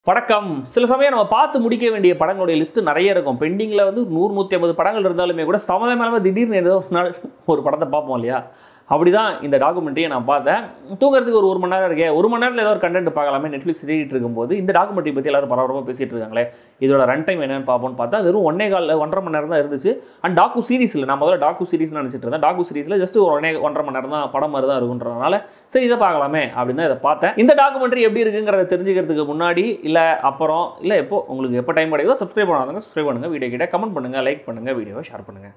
வணக்கம். சில சமயம் நம்ம பார்த்து முடிக்க வேண்டிய படங்களுடைய லிஸ்ட் நிறைய இருக்கும். பெண்டிங்கில் வந்து 100-150 படங்கள் இருந்தாலுமே கூட சம்மந்தமே திடீர்னு ஏதோ ஒரு நாள் ஒரு படத்தை பார்ப்போம் இல்லையா? அப்படிதான் இந்த டாக்குமெண்ட்ரியை நான் பார்த்தேன். தூங்குறதுக்கு ஒரு மணி நேரம் இருக்கே, ஒரு மணி நேரத்தில் ஏதோ ஒரு கண்டென்ட் பார்க்கலாமே நெட்ஃப்ளிக்ஸ் தேடிட்டு இருக்கும்போது இந்த டாக்குமெண்ட்ரி பற்றி எல்லாரும் பரபரப்பாக பேசிட்டு இருக்காங்களே, இதோட ரன் டைம் என்னன்னு பார்ப்போம்னு பார்த்தா வெறும் 1.5 மணி நேரம் தான் இருந்துச்சு. அண்ட் டாக்கு சீரிஸில் நான் முதல்ல டாக்கு சீரிஸ் நினச்சிட்டு இருந்தேன். டாக்கு சீரிஸில் ஜஸ்ட் ஒரு 1.5 மணி நேரம் தான் படம் மாதிரி தான் இருக்குன்றதுனால சரி இதை பார்க்கலாமே அப்படின்னு தான் இதை பார்த்தேன். இந்த டாக்குமெண்ட்ரி எப்படி இருக்குங்கிறத தெரிஞ்சுக்கிறதுக்கு முன்னாடி இல்லை அப்புறம் இல்லை எப்போ உங்களுக்கு எப்போ டைம் கிடைக்குதோ சப்ஸ்கிரைப் பண்ணாதவங்க சப்ஸ்கிரைப் பண்ணுங்கள், வீடியோ கிட்ட கமெண்ட் பண்ணுங்கள், லைக் பண்ணுங்கள், வீடியோவை ஷேர் பண்ணுங்கள்.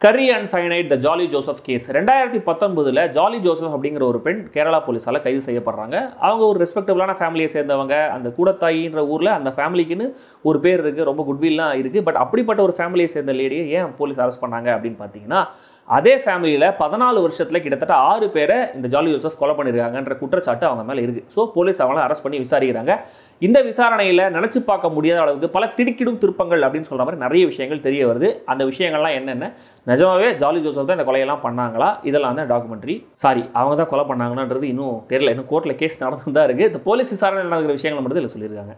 Curry and cyanide the Jolly Joseph case 2019 Jolly Joseph அப்படிங்கிற ஒரு பெண் கேரளா போலீஸால் கைது செய்யப்படுறாங்க. அவங்க ஒரு ரெஸ்பெக்டபிளான ஃபேமிலியை சேர்ந்தவங்க. அந்த கூடத்தாயின்ற ஊரில் அந்த ஃபேமிலிக்குன்னு ஒரு பேர் இருக்குது, ரொம்ப குட்வில்லாம் இருக்குது. பட் அப்படிப்பட்ட ஒரு ஃபேமிலியை சேர்ந்த லேடியை ஏன் போலீஸ் அரெஸ்ட் பண்ணாங்க அப்படின்னு பார்த்தீங்கன்னா, அதே ஃபேமிலியில் 14 வருஷத்தில் கிட்டத்தட்ட 6 பேரை இந்த ஜாலி ஜோசப் கொலை பண்ணியிருக்காங்கன்ற குற்றச்சாட்டு அவங்க மேலே இருக்குது. ஸோ போலீஸ் அவங்கள அரெஸ்ட் பண்ணி விசாரிக்கிறாங்க. இந்த விசாரணையில் நினச்சி பார்க்க முடியாத அளவுக்கு பல திடுக்கிடும் திருப்பங்கள் அப்படின்னு சொல்கிற மாதிரி நிறைய விஷயங்கள் தெரிய வருது. அந்த விஷயங்கள்லாம் என்னென்ன, நிஜமாவே ஜாலி ஜோசப் தான் இந்த கொலையெல்லாம் பண்ணாங்களா, இதெல்லாம் தான் டாக்குமெண்ட்ரி. அவங்க தான் கொலை பண்ணாங்கன்றது இன்னும் தெரியல. இன்னும் கோர்ட்டில் கேஸ் நடந்து தான் இருக்குது. இந்த போலீஸ் விசாரணை நடக்கிற விஷயங்கள் மட்டும் இதில் சொல்லியிருக்காங்க.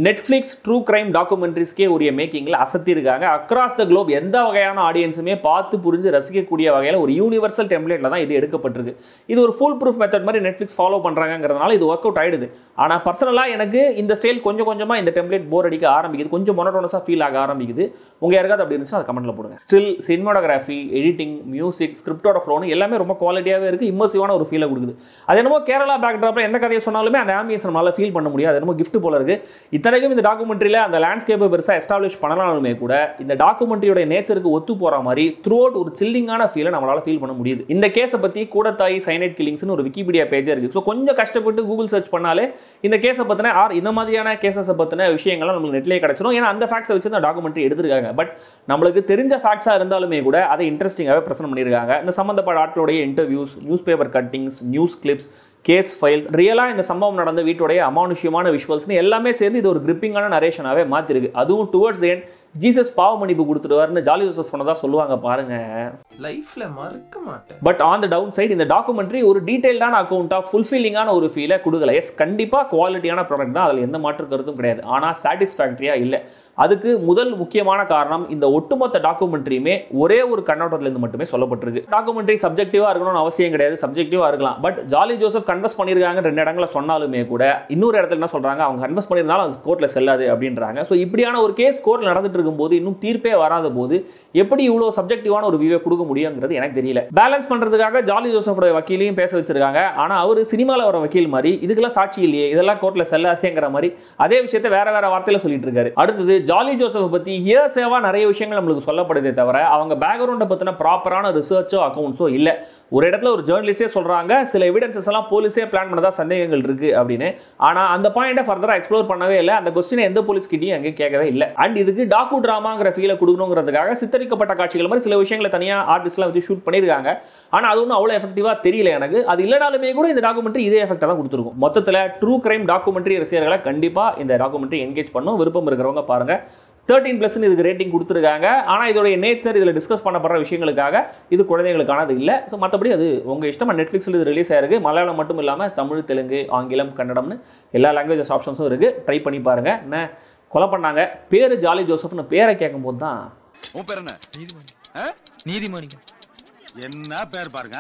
நெட்ஃப்ளிக்ஸ் ட்ரூ கிரைம் டாக்குமெண்ட்ரிஸ்க்கே உரிய மேக்கிங்கில் அசத்திருக்காங்க. அக்ராஸ் த குளோப் எந்த வகையான ஆடியன்ஸுமே பார்த்து புரிஞ்சு ரசிக்கக்கூடிய வகையில் ஒரு யூனிவர்சல் டெம்ப்ளேட்டில் தான் இது எடுக்கப்பட்டிருக்கு. இது ஒரு ஃபுல் ப்ரூஃப் மெத்தட் மாதிரி நெட்ஃப்ளிக்ஸ் ஃபாலோ பண்ணுறாங்கிறதுனால இது ஒர்க் அவுட் ஆகிடுது. ஆனால் பர்சனலாக எனக்கு இந்த ஸ்டைல் கொஞ்சம் கொஞ்சமாக இந்த டெம்ப்ளேட் போர் அடிக்க ஆரம்பிக்குது, கொஞ்சம் மொனோட்டோனஸாக ஃபீல் ஆக ஆரம்பிக்குது. உங்கள் யாருக்காவது அப்படி இருந்துச்சுன்னா அதை கமெண்ட்டில் போடுங்க. ஸ்டில் சினிமாட்டோகிராஃபி, எடிட்டிங், மியூசிக், ஸ்கிரிப்டோட ஃப்ளோன்னு எல்லாமே ரொம்ப குவாலிட்டியாகவே இருக்குது, இம்மர்சிவான ஒரு ஃபீலை கொடுக்குது. அது என்னமோ கேரளா பேக்ட்ராப்பில் எந்த கதையை சொன்னாலுமே அந்த ஆம்பியன்ஸ் நம்மளால் ஃபீல் பண்ண முடியாது. அது என்னமோ கிஃப்ட் போல இருக்குது. இத்தனைக்கும் இந்த டாக்குமெண்ட்ரியில் அந்த லேண்ட்ஸ்கேப்பை பெருசாக எஸ்டாப்ளிஷ் பண்ணலாலுமே கூட இந்த டாக்குமெண்ட்ரியோட நேச்சருக்கு ஒத்து போகிற மாதிரி த்ரூ அவுட் ஒரு சில்லிங்கான ஃபீலை நம்மளால் ஃபீல் பண்ண முடியுது. இந்த கேஸை பற்றி கூடத்தாய் சைனைட் கில்லிங்ஸ்னு ஒரு விக்கிபீடியா பேஜே இருக்குது. ஸோ கொஞ்சம் கஷ்டப்பட்டு கூகுள் சர்ச் பண்ணாலே இந்த கேஸை பற்றின இந்த மாதிரியான கேஸஸை பற்றின விஷயங்கள்லாம் நம்மளுக்கு நெட்லேயே கிடச்சிடும். ஏன்னா அந்த ஃபேக்ட்ஸை வச்சு தான் டாக்குமெண்ட்ரி எடுத்திருக்காங்க. பட் நம்மளுக்கு தெரிஞ்ச ஃபேக்ட்ஸாக இருந்தாலுமே கூட அதை இன்ட்ரெஸ்டிங்காகவே பிரசன்ட் பண்ணியிருக்காங்க. இந்த சம்மந்தப்பட்ட ஆட்களுடைய interviews, news paper cuttings, news clips, case files, ரியலாக இந்த சம்பவம் நடந்த வீட்டுடைய அமானுஷ்யமான விஷுவல்ஸ்னு எல்லாமே சேர்ந்து இது ஒரு கிரிப்பிங்கான நரேஷனாகவே மாற்றிருக்கு. அதுவும் டுவர்ட்ஸ் எண்ட் ஜீசஸ் பாவ மன்னிப்பு கொடுத்துருவாருன்னு ஜாலி ஜோசப் சொன்னதாக சொல்லுவாங்க பாருங்க. லைஃப்ல மறக்க மாட்டேன். But on the down side இந்த டாக்குமெண்ட்ரி ஒரு டீடைல்டான அக்கௌண்ட்டாக ஃபுல்ஃபில்லிங்கான ஒரு ஃபீலை கொடுக்கல. எஸ், கண்டிப்பாக குவாலிட்டியான ப்ராடக்ட் தான், அதில் எந்த மாற்று கருத்தும் கிடையாது. ஆனால் சாட்டிஸ்ஃபேக்டரியாக இல்லை. அதுக்கு முதல் முக்கியமான காரணம் இந்த ஒட்டுமொத்த டாக்குமெண்ட்ரியுமே ஒரே ஒரு கண்ணோட்டத்திலிருந்து மட்டுமே சொல்லப்பட்டிருக்கு. டாக்குமெண்ட்ரி சப்ஜெக்டிவாக இருக்கணும்னு அவசியம் கிடையாது, சப்ஜெக்டிவாக இருக்கலாம். பட் ஜாலி ஜோசப் கன்வெர்ஸ் பண்ணியிருக்காங்க 2 இடங்களில் சொன்னாலுமே கூட இன்னொரு இடத்துல என்ன சொல்கிறாங்க, அவங்க கன்வெர்ஸ் பண்ணியிருந்தாலும் அது கோர்ட்டில் செல்லாது அப்படின்றாங்க. ஸோ இப்படியான ஒரு கேஸ் கோர்ட்டில் நடந்துட்டு இருக்கும்போது இன்னும் தீர்ப்பே வராத போது எப்படி இவ்வளோ சப்ஜெக்டிவான ஒரு வியூவை கொடுக்க முடியுங்கிறது எனக்கு தெரியல. பேலன்ஸ் பண்ணுறதுக்காக ஜாலி ஜோசஃபோட வக்கீலையும் பேச வச்சிருக்காங்க. ஆனால் அவர் சினிமாவில் வர வக்கீல் மாதிரி இதுக்கெல்லாம் சாட்சி இல்லையே, இதெல்லாம் கோர்ட்டில் செல்லாதேங்கிற மாதிரி அதே விஷயத்தை வேற வேற வார்த்தையில் சொல்லிட்டு இருக்காரு. அடுத்தது ஜாலி ஜோசப் பற்றி ஹியர்சேவா நிறைய விஷயங்கள் நம்மளுக்கு சொல்லப்படுதே தவிர அவங்க பேக்ரவுண்டை பற்றின ப்ராப்பரான ரிசர்ச்சோ அக்கௌண்ட்ஸோ இல்லை. ஒரு இடத்துல ஒரு ஜேர்னலிஸ்டே சொல்கிறாங்க சில எவிடன்சஸ் எல்லாம் போலீஸே பிளான் பண்ணதா சந்தேகங்கள் இருக்குது அப்படின்னு. ஆனால் அந்த பாயிண்டை ஃபர்தராக எக்ஸ்ப்ளோர் பண்ணவே இல்லை. அந்த கொஸ்டினை எந்த போலீஸ் கிட்டையும் அங்கே கேட்கவே இல்லை. அண்ட் இதுக்கு டாக்கு ட்ராமாங்கிற ஃபீலை கொடுக்கணுங்கிறதுக்காக சித்தரிக்கப்பட்ட காட்சிகள் மாதிரி சில விஷயங்களை தனியாக ஆர்டிஸ்ட்லாம் வச்சு ஷூட் பண்ணியிருக்காங்க. ஆனால் அது ஒன்றும் அவ்வளோ எஃபெக்டிவாக தெரியல எனக்கு. அது இல்லைனாலுமே கூட இந்த டாக்குமெண்ட்ரி இதே எஃபெக்டாக தான் கொடுத்துருக்கும். மொத்தத்தில் ட்ரூ கிரைம் டாக்குமெண்ட்ரி ரசிகர்களை கண்டிப்பாக இந்த டாக்குமெண்ட்ரி என்கேஜ் பண்ணும். விருப்பம் இருக்கிறவங்க பாருங்கள். 13+ இதுக்கு ரேட்டிங் கொடுத்துருக்காங்க. ஆனால் இதோடைய நேச்சர், இதில் டிஸ்கஸ் பண்ணப்படுற விஷயங்களுக்காக இது குழந்தைகளுக்கானது இல்லை. ஸோ மற்றபடி அது உங்கள் இஷ்டமாக. நெட்ஃப்ளிக்ஸில் இது ரிலீஸ் ஆயிருக்கு. மலையாளம் மட்டும் இல்லாமல் தமிழ், தெலுங்கு, ஆங்கிலம், கன்னடம்னு எல்லா லாங்குவேஜஸ் ஆப்ஷன்ஸும் இருக்குது. ட்ரை பண்ணி பாருங்கள். என்ன கொலை பண்ணாங்க, பேர் ஜாலி ஜோசப்னு பேரை கேட்கும்போது தான் நீதிமணி என்ன பேர் பாருங்க.